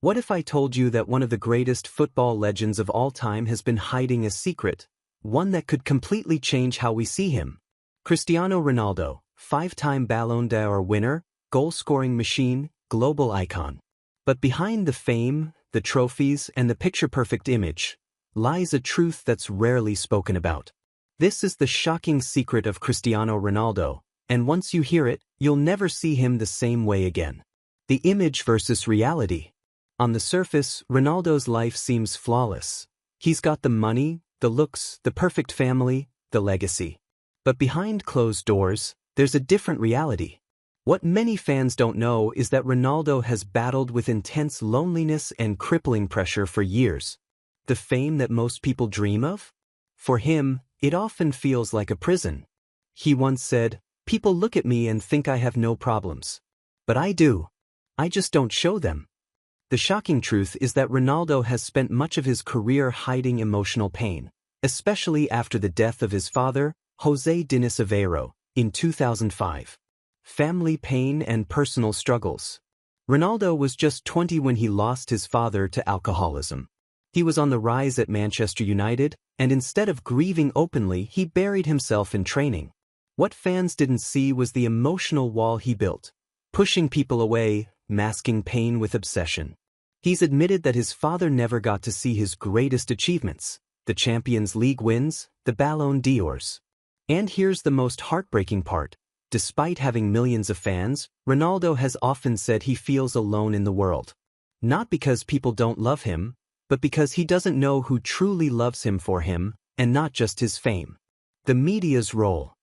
What if I told you that one of the greatest football legends of all time has been hiding a secret, one that could completely change how we see him? Cristiano Ronaldo, five-time Ballon d'Or winner, goal-scoring machine, global icon. But behind the fame, the trophies, and the picture-perfect image, lies a truth that's rarely spoken about. This is the shocking secret of Cristiano Ronaldo, and once you hear it, you'll never see him the same way again. The image versus reality. On the surface, Ronaldo's life seems flawless. He's got the money, the looks, the perfect family, the legacy. But behind closed doors, there's a different reality. What many fans don't know is that Ronaldo has battled with intense loneliness and crippling pressure for years. The fame that most people dream of? For him, it often feels like a prison. He once said, "People look at me and think I have no problems. But I do. I just don't show them." The shocking truth is that Ronaldo has spent much of his career hiding emotional pain, especially after the death of his father, José Diniz Aveiro, in 2005. Family pain and personal struggles. Ronaldo was just 20 when he lost his father to alcoholism. He was on the rise at Manchester United, and instead of grieving openly, he buried himself in training. What fans didn't see was the emotional wall he built, pushing people away, masking pain with obsession. He's admitted that his father never got to see his greatest achievements, the Champions League wins, the Ballon d'Ors. And here's the most heartbreaking part. Despite having millions of fans, Ronaldo has often said he feels alone in the world. Not because people don't love him, but because he doesn't know who truly loves him for him, and not just his fame. The media's role.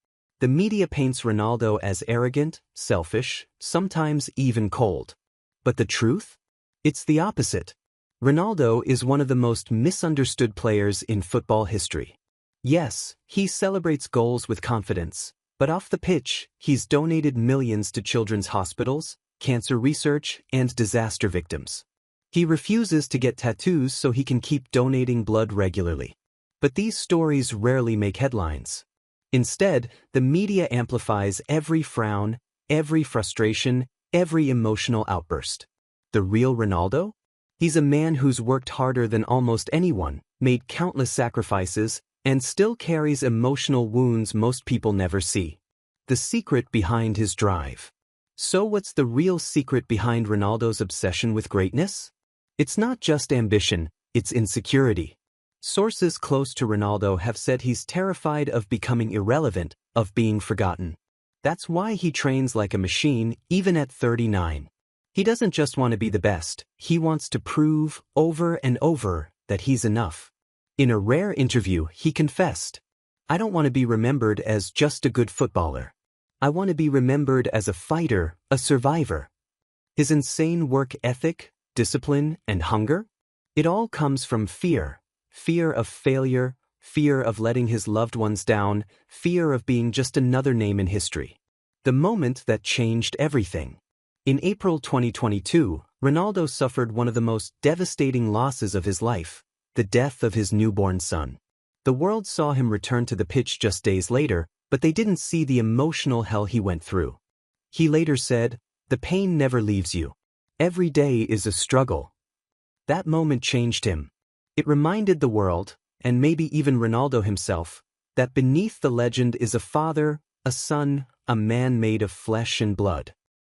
The media paints Ronaldo as arrogant, selfish, sometimes even cold. But the truth? It's the opposite. Ronaldo is one of the most misunderstood players in football history. Yes, he celebrates goals with confidence, but off the pitch, he's donated millions to children's hospitals, cancer research, and disaster victims. He refuses to get tattoos so he can keep donating blood regularly. But these stories rarely make headlines. Instead, the media amplifies every frown, every frustration, every emotional outburst. The real Ronaldo? He's a man who's worked harder than almost anyone, made countless sacrifices, and still carries emotional wounds most people never see. The secret behind his drive. So what's the real secret behind Ronaldo's obsession with greatness? It's not just ambition, it's insecurity. Sources close to Ronaldo have said he's terrified of becoming irrelevant, of being forgotten. That's why he trains like a machine, even at 39. He doesn't just want to be the best, he wants to prove, over and over, that he's enough. In a rare interview, he confessed, "I don't want to be remembered as just a good footballer. I want to be remembered as a fighter, a survivor." His insane work ethic, discipline, and hunger? It all comes from fear. Fear of failure, fear of letting his loved ones down, fear of being just another name in history. The moment that changed everything. In April 2022, Ronaldo suffered one of the most devastating losses of his life, the death of his newborn son. The world saw him return to the pitch just days later, but they didn't see the emotional hell he went through. He later said, "The pain never leaves you. Every day is a struggle." That moment changed him. It reminded the world, and maybe even Ronaldo himself, that beneath the legend is a father, a son, a man made of flesh and blood.